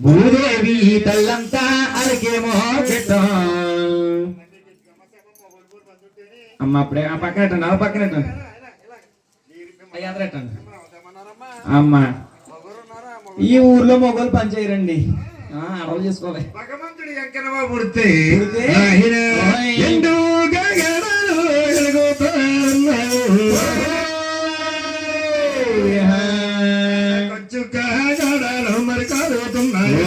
భూదేవి తల్లంతా అరకేమో చెట్టం అమ్మ అప్పుడే ఆ పక్కన ఎట్టండి ఆ పక్కన ఎట్టండి ఎట్టండి అమ్మ ఈ ఊర్లో మొగోళ్ళు పని చేయరండి అడవులు చేసుకోవాలి భగవంతుడు ఎంకనవా పుడితే కొంచెం కాగడాలు మరి కాదుతున్నాయి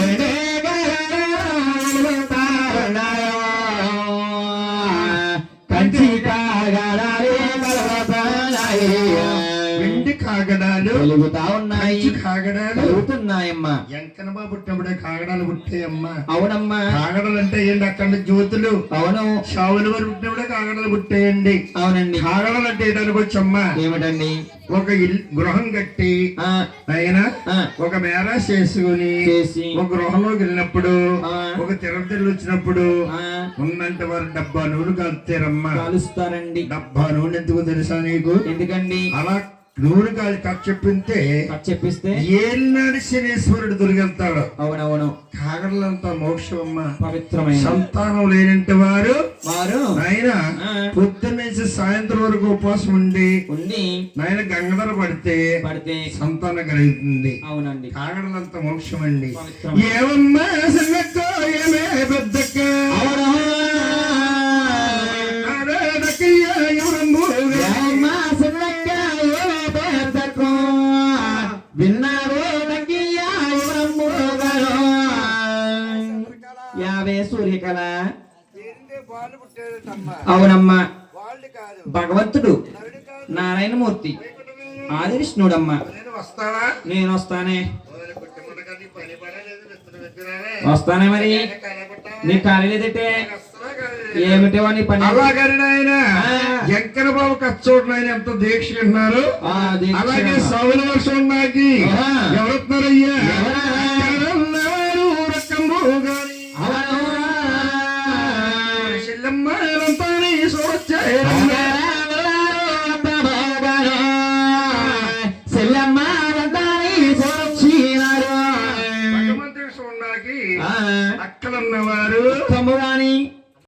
కంచి కాగడాలు వెండి కాగడాలు వెలుగుతా ఉన్నాయి కాగడాలు వెలుగుతున్నాయమ్మా ఎంకనబా పుట్టినప్పుడే కాగడాలు పుట్టాయమ్మా అవునమ్మా కాగడాలు అంటే ఏంటి అక్కడ జ్యోతులు అవును షావుల వారు పుట్టినప్పుడే కాగడాలు పుట్టాయండి అవునండి కాగడాలు అంటే ఏంటని వచ్చమ్మా ఏమిటండి ఒక గృహం కట్టి ఆయన ఒక మేరాస్ చేసుకుని ఒక గృహంలోకి వెళ్ళినప్పుడు ఒక తిరుపతి వచ్చినప్పుడు ఉన్నంత వారు 70 నూనె కలుస్తారమ్మా కాలుస్తారండి 70 నూనె ఎందుకు తెలుసా నీకు ఎందుకండి అలా నూనె కాలు చెప్పిస్తే ఏనాడు శనీశ్వరుడు దొరికెళ్తాడు అవునవును కాగడలంతా మోక్షం అమ్మ పవిత్రమైన సంతానం లేనంటే వారు నాయన పొద్దున్నేసి సాయంత్రం వరకు ఉపవాసం ఉండి నాయన గంగధర పడితే సంతానం కలుగుతుంది అవునండి కాగడలంతా మోక్షం అండి ఏమమ్మా సంగక్కో ఏమే పెద్దక్క యావే సూర్యకళ అవునమ్మా భగవంతుడు నారాయణమూర్తి ఆది విష్ణుడమ్మా నేను వస్తానే మరి నీ ఖాళీ లేదంటే ఏమిటో నీ పని అలాగని ఆయన ఎంకర బాబు కచ్చోట్లు ఆయన ఎంత దీక్ష ఉన్నారు అలాగే సౌల వర్షం నాకి ఎవరుతున్నారయ్యా భగవంతుడు చూడడానికి అక్కలున్నవారు తమ్ముగాని